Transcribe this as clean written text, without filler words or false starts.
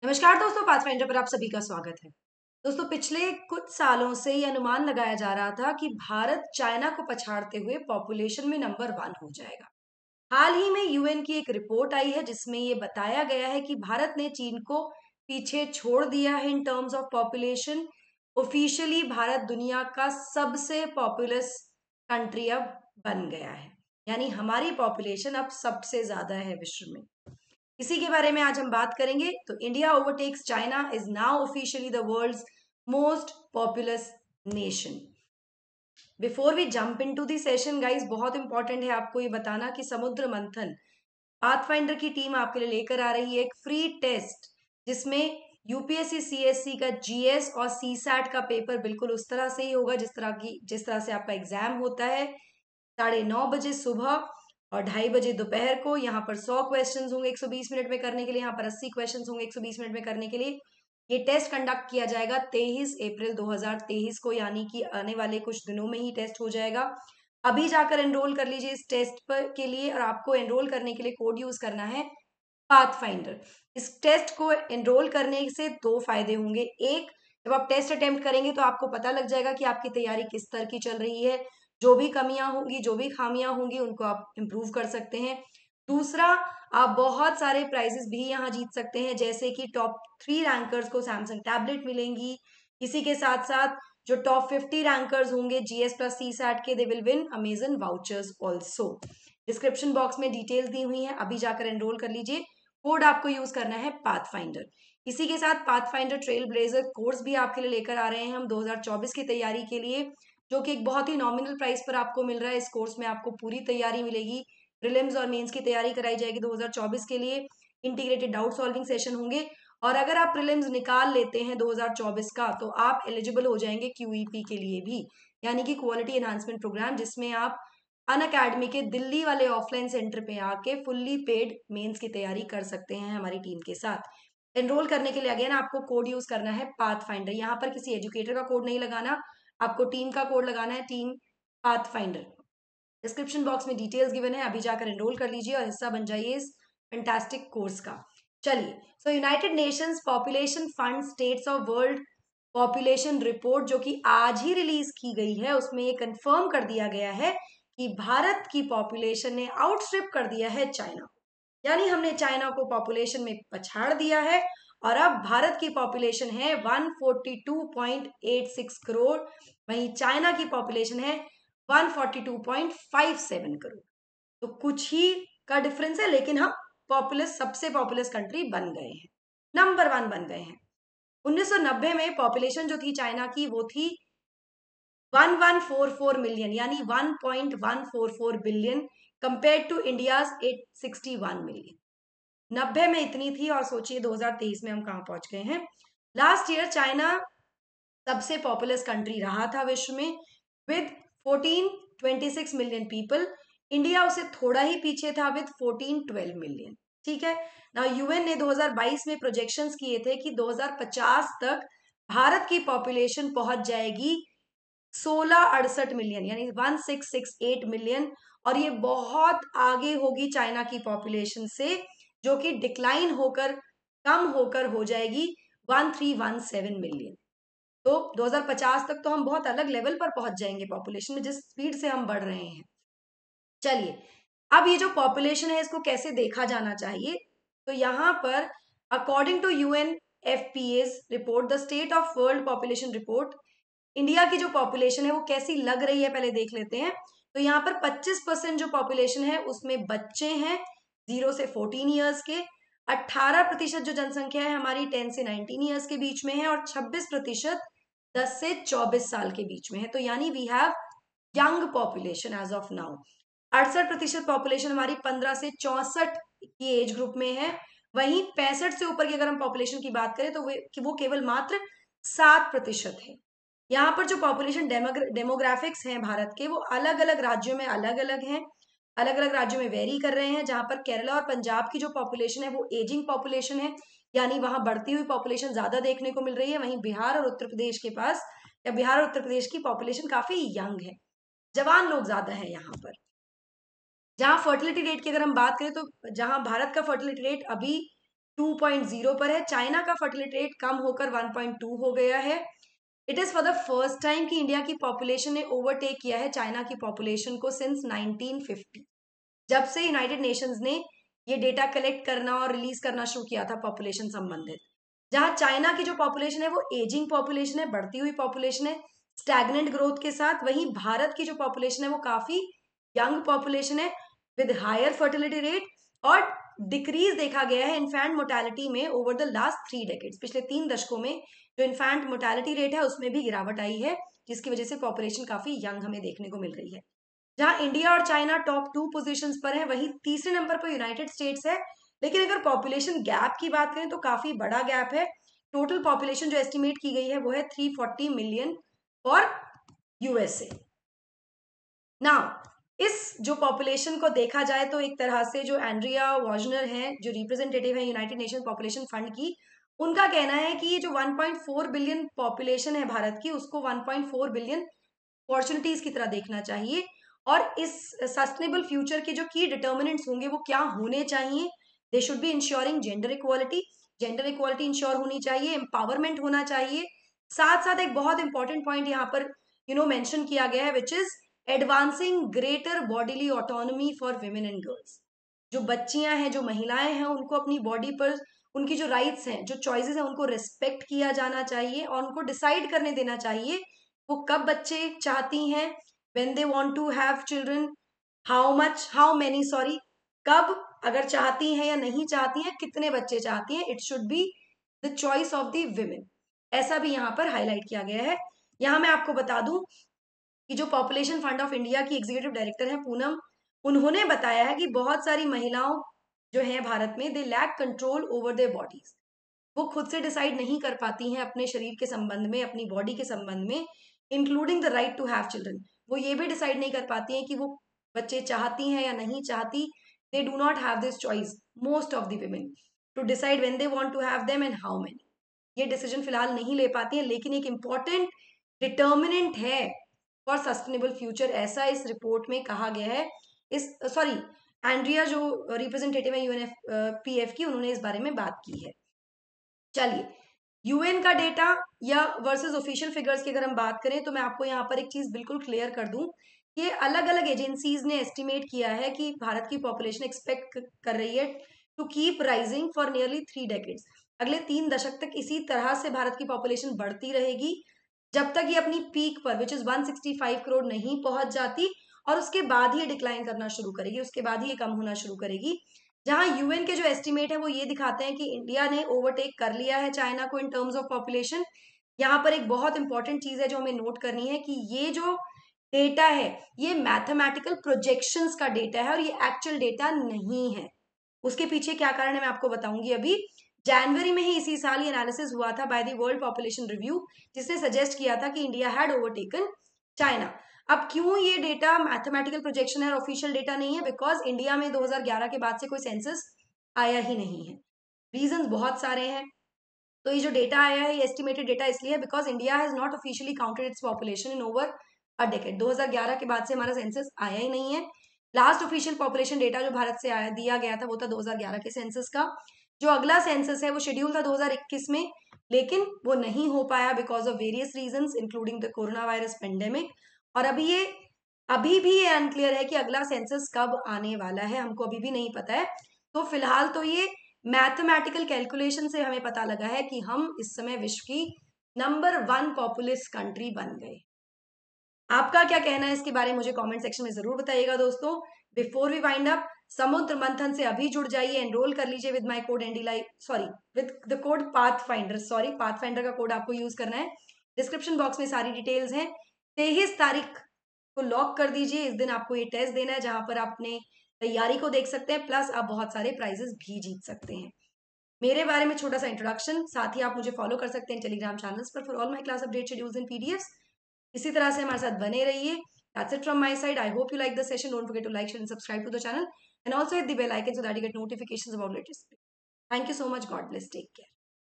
नमस्कार दोस्तों, पाथफाइंडर पर आप सभी का स्वागत है। दोस्तों, पिछले कुछ सालों से ये अनुमान लगाया जा रहा था कि भारत चाइना को पछाड़ते हुए पॉपुलेशन में नंबर 1 हो जाएगा। हाल ही में यूएन की एक रिपोर्ट आई है जिसमें ये बताया गया है कि भारत ने चीन को पीछे छोड़ दिया है in terms of population. Officially Bharat दुनिया का सबसे पॉपुलस कंट्री अब बन गया है, यानी हमारी पॉपुलेशन अब सबसे ज्यादा है विश्व में। इसी के बारे में आज हम बात करेंगे। तो India overtakes China is now officially the world's most populous nation. Before we jump into the session guys, बहुत इंपॉर्टेंट है आपको ये बताना कि समुद्र मंथन पाथफाइंडर की टीम आपके लिए लेकर आ रही है एक फ्री टेस्ट जिसमें यूपीएससी सीएससी का जीएस और सीसैट का पेपर बिल्कुल उस तरह से ही होगा जिस तरह से आपका एग्जाम होता है। 9:30 बजे सुबह और 2:30 बजे दोपहर को। यहाँ पर 100 क्वेश्चंस होंगे 120 मिनट में करने के लिए, यहाँ पर 80 क्वेश्चंस होंगे 120 मिनट में करने के लिए। ये टेस्ट कंडक्ट किया जाएगा 23 अप्रैल 2023 को, यानी कि आने वाले कुछ दिनों में ही टेस्ट हो जाएगा। अभी जाकर एनरोल कर लीजिए इस टेस्ट पर के लिए, और आपको एनरोल करने के लिए कोड यूज करना है पाथफाइंडर। इस टेस्ट को एनरोल करने से दो फायदे होंगे। एक, जब आप टेस्ट अटेम्प्ट करेंगे तो आपको पता लग जाएगा कि आपकी तैयारी किस स्तर की चल रही है। जो भी कमियां होंगी, जो भी खामियां होंगी, उनको आप इम्प्रूव कर सकते हैं। दूसरा, आप बहुत सारे प्राइजेस भी यहाँ जीत सकते हैं, जैसे कि टॉप 3 रैंकर्स को सैमसंग टैबलेट मिलेंगी। इसी के साथ साथ जो टॉप 50 रैंकर्स होंगे जीएस प्लस सी सैट के, they will win Amazon vouchers also. Description box में डिटेल दी हुई है, अभी जाकर एनरोल कर लीजिए। कोड आपको यूज करना है पाथफाइंडर। इसी के साथ पाथफाइंडर ट्रेल ब्लेजर कोर्स भी आपके लिए लेकर आ रहे हैं हम 2024 की तैयारी के लिए, जो कि एक बहुत ही नॉमिनल प्राइस पर आपको मिल रहा है। इस कोर्स में आपको पूरी तैयारी मिलेगी। प्रीलिम्स और मेंस की तैयारी कराई जाएगी 2024 के लिए। इंटीग्रेटेड डाउट सॉल्विंग सेशन होंगे, और अगर आप प्रीलिम्स निकाल लेते हैं 2024 का तो आप एलिजिबल हो जाएंगे क्यूईपी के लिए भी, यानी कि क्वालिटी एनहांसमेंट प्रोग्राम, जिसमें आप अन अकेडमी के दिल्ली वाले ऑफलाइन सेंटर पे आके फुल्ली पेड मेंस की तैयारी कर सकते हैं हमारी टीम के साथ। एनरोल करने के लिए अगेन आपको कोड यूज करना है पाथफाइंडर। यहाँ पर किसी एजुकेटर का कोड नहीं लगाना, आपको टीम का कोड लगाना है, टीम पाथफाइंडर। डिस्क्रिप्शन बॉक्स में डिटेल्स गिवन है, अभी जाकर एनरोल कर लीजिए और हिस्सा बन जाइए इस फैंटास्टिक कोर्स का। चलिए, so United Nations Population Fund states of world population report, जो कि आज ही रिलीज की गई है, उसमें ये कंफर्म कर दिया गया है कि भारत की पॉपुलेशन ने आउटस्ट्रिप कर दिया है चाइना, यानी हमने चाइना को पॉपुलेशन में पछाड़ दिया है। और अब भारत की पॉपुलेशन है 142.86 करोड़, वहीं चाइना की पॉपुलेशन है 142.57 करोड़। तो कुछ ही का डिफरेंस है, लेकिन हम सबसे पॉपुलस कंट्री बन गए हैं, नंबर 1 बन गए हैं। 1990 में पॉपुलेशन जो थी चाइना की वो थी 1144 मिलियन, यानी 1.144 billion, compare to India's 861 million. 90 में इतनी थी, और सोचिए 2023 में हम कहाँ पहुंच गए हैं। लास्ट ईयर चाइना सबसे पॉपुलस कंट्री रहा था विश्व में विद 1426 मिलियन पीपल। इंडिया उसे थोड़ा ही पीछे था विद 1412 मिलियन। ठीक है ना। यूएन ने 2022 में प्रोजेक्शंस किए थे कि 2050 तक भारत की पॉपुलेशन पहुंच जाएगी 1668 मिलियन, यानी 1668 मिलियन, और ये बहुत आगे होगी चाइना की पॉपुलेशन से, जो कि डिक्लाइन होकर कम होकर हो जाएगी 1317 मिलियन। तो 2050 तक तो हम बहुत अलग लेवल पर पहुंच जाएंगे पॉपुलेशन में, जिस स्पीड से हम बढ़ रहे हैं। चलिए, अब ये जो पॉपुलेशन है इसको कैसे देखा जाना चाहिए, तो यहाँ पर according to UN FPS report, the state of world population report, India की जो पॉपुलेशन है वो कैसी लग रही है पहले देख लेते हैं। तो यहाँ पर 25% जो पॉपुलेशन है उसमें बच्चे हैं 0 से 14 ईयर्स के। 18% जो जनसंख्या है हमारी 10 से 19 ईयर्स के बीच में है, और 26% 10 से 24 साल के बीच में है। तो यानी we have young population as of now. 68% population हमारी 15 से 64 की एज ग्रुप में है। वहीं 65 से ऊपर की अगर हम पॉपुलेशन की बात करें तो वो केवल मात्र 7% है। यहाँ पर जो पॉपुलेशन डेमोग्राफिक्स हैं भारत के, वो अलग अलग राज्यों में अलग अलग हैं, अलग अलग राज्यों में वेरी कर रहे हैं। जहां पर केरला और पंजाब की जो पॉपुलेशन है वो एजिंग पॉपुलेशन है, यानी वहां बढ़ती हुई पॉपुलेशन ज्यादा देखने को मिल रही है। वहीं बिहार और उत्तर प्रदेश के पास, या बिहार और उत्तर प्रदेश की पॉपुलेशन काफी यंग है, जवान लोग ज्यादा है यहाँ पर। जहां फर्टिलिटी रेट की अगर हम बात करें तो जहां भारत का फर्टिलिटी रेट अभी 2.0 पर है। चाइना का फर्टिलिटी रेट कम होकर 1.2 हो गया है। It is for the first time कि इंडिया की पॉपुलेशन ने ओवरटेक किया है चाइना की पॉपुलेशन को सिंस 1950, जब से यूनाइटेड नेशंस ने ये डेटा कलेक्ट करना और रिलीज करना शुरू किया था पॉपुलेशन संबंधित। जहां चाइना की जो पॉपुलेशन है वो एजिंग पॉपुलेशन है, बढ़ती हुई पॉपुलेशन है स्टैग्नेंट ग्रोथ के साथ, वहीं भारत की जो पॉपुलेशन है वो काफी यंग पॉपुलेशन है विद हायर फर्टिलिटी रेट, और डिक्रीज देखा गया है इन्फेंट मोर्टेलिटी में ओवर द लास्ट 3 डेकेड्स। पिछले 3 दशकों में जो इन्फेंट मोर्टेलिटी रेट है उसमें भी गिरावट आई है, जिसकी वजह से पॉपुलेशन काफी यंग हमें देखने को मिल रही है। जहां इंडिया और चाइना टॉप 2 पोजीशंस पर है, वहीं तीसरे नंबर पर यूनाइटेड स्टेट्स है। लेकिन अगर पॉपुलेशन गैप की बात करें तो काफी बड़ा गैप है। टोटल पॉपुलेशन जो एस्टिमेट की गई है वो है 340 मिलियन फॉर यूएसए। नाउ इस जो पॉपुलेशन को देखा जाए तो एक तरह से जो एंड्रिया वॉजनर है, जो रिप्रेजेंटेटिव है यूनाइटेड नेशन पॉपुलेशन फंड की, उनका कहना है कि ये जो 1.4 बिलियन पॉपुलेशन है भारत की, उसको 1.4 बिलियन अपॉर्चुनिटीज की तरह देखना चाहिए। और इस सस्टेनेबल फ्यूचर के जो की डिटर्मिनेंट्स होंगे वो क्या होने चाहिए? They should be ensuring gender equality, gender equality ensure होनी चाहिए, एम्पावरमेंट होना चाहिए। साथ साथ एक बहुत इंपॉर्टेंट पॉइंट यहाँ पर मेंशन किया गया है, which is advancing greater bodily autonomy for women and girls. जो बच्चियां हैं, जो महिलाएं हैं, उनको अपनी बॉडी पर उनकी जो राइट्स हैं, जो चॉइसेस हैं, उनको रिस्पेक्ट किया जाना चाहिए और उनको डिसाइड करने देना चाहिए वो कब बच्चे चाहती हैं, when they want to have children, how many, sorry, कब, अगर चाहती हैं या नहीं चाहती हैं, कितने बच्चे चाहती हैं। It should be the choice of the women, ऐसा भी यहाँ पर हाईलाइट किया गया है। यहाँ मैं आपको बता दूं कि जो पॉपुलेशन फंड ऑफ इंडिया की एग्जीक्यूटिव डायरेक्टर है पूनम, उन्होंने बताया है कि बहुत सारी महिलाओं जो है भारत में, they lack control over their bodies. वो खुद से डिसाइड नहीं कर पाती हैं अपने शरीर के संबंध में, अपनी बॉडी के संबंध में, including the right to have children. वो ये भी डिसाइड नहीं कर पाती हैं कि वो बच्चे चाहती हैं या नहीं चाहती। They do not have this choice, most of the women, to decide when they want to have them and how many. ये डिसीजन फिलहाल नहीं ले पाती हैं, लेकिन एक इंपॉर्टेंट डिटर्मिनेंट है फॉर सस्टेनेबल फ्यूचर, ऐसा इस रिपोर्ट में कहा गया है। इस सॉरी एंड्रिया जो रिप्रेजेंटेटिव है यूएनएफपीएफ की, उन्होंने इस बारे में बात की है। चलिए, यूएन का डेटा या वर्सेस ऑफिशियल फिगर्स की अगर हम बात करें तो मैं आपको यहाँ पर एक चीज बिल्कुल क्लियर कर दूं, ये अलग अलग एजेंसीज ने एस्टिमेट किया है कि भारत की पॉपुलेशन एक्सपेक्ट कर रही है to keep rising for nearly 3 decades. अगले 3 दशक तक इसी तरह से भारत की पॉपुलेशन बढ़ती रहेगी जब तक ये अपनी पीक पर विच इज 165 करोड़ नहीं पहुंच जाती, और उसके बाद ही डिक्लाइन करना शुरू करेगी, उसके बाद ही ये कम होना शुरू करेगी। जहां यूएन के जो एस्टिमेट है वो ये दिखाते हैं कि इंडिया ने ओवरटेक कर लिया है चाइना को इन टर्म्स ऑफ पॉपुलेशन। यहाँ पर एक बहुत इंपॉर्टेंट चीज है जो हमें नोट करनी है कि ये जो डेटा है ये मैथमेटिकल प्रोजेक्शंस का डेटा है और ये एक्चुअल डेटा नहीं है। उसके पीछे क्या कारण है मैं आपको बताऊंगी अभी। जनवरी में ही इसी साल ये एनालिसिस हुआ था by the world population review, जिसने सजेस्ट किया था कि इंडिया हैड ओवरटेकन चाइना। अब क्यों ये डेटा मैथमेटिकल प्रोजेक्शन है और ऑफिशियल डेटा नहीं है? बिकॉज इंडिया में 2011 के बाद से कोई सेंसस आया ही नहीं है। रीजंस बहुत सारे हैं। तो ये जो डेटा आया है ये एस्टिमेटेड डेटा इसलिए है because India has not officially counted its population in over a decade. 2011 के बाद से हमारा सेंसस आया ही नहीं है। लास्ट ऑफिशियल पॉपुलेशन डेटा जो भारत से आया दिया गया था वो था 2011 के सेंसस का। जो अगला सेंसस है वो शेड्यूल था 2021 में, लेकिन वो नहीं हो पाया because of various reasons including the corona virus pandemic. और अभी भी ये अनक्लियर है कि अगला सेंसस कब आने वाला है, हमको अभी भी नहीं पता है। तो फिलहाल तो ये मैथमेटिकल कैलकुलेशन से हमें पता लगा है कि हम इस समय विश्व की नंबर 1 पॉपुलस कंट्री बन गए। आपका क्या कहना है इसके बारे में मुझे कमेंट सेक्शन में जरूर बताइएगा दोस्तों। बिफोर वी वाइंड अप, समुद्र मंथन से अभी जुड़ जाइए, एनरोल कर लीजिए with my code with the code pathfinder का कोड आपको यूज करना है। डिस्क्रिप्शन बॉक्स में सारी डिटेल्स हैं। 23 तारीख को लॉक कर दीजिए, इस दिन आपको ये टेस्ट देना है जहां पर आपने तैयारी को देख सकते हैं, प्लस आप बहुत सारे प्राइजेस भी जीत सकते हैं। मेरे बारे में छोटा सा इंट्रोडक्शन, साथ ही आप मुझे फॉलो कर सकते हैं टेलीग्राम चैनल्स पर for all my class update schedules and PDFs. इसी तरह से हमारे साथ बने रहिए। That's it from my side. I hope you like the session. Don't forget to like, share, and subscribe to the channel. And also hit the bell icon so that you get notifications about latest. Thank you so much. God bless. Take care.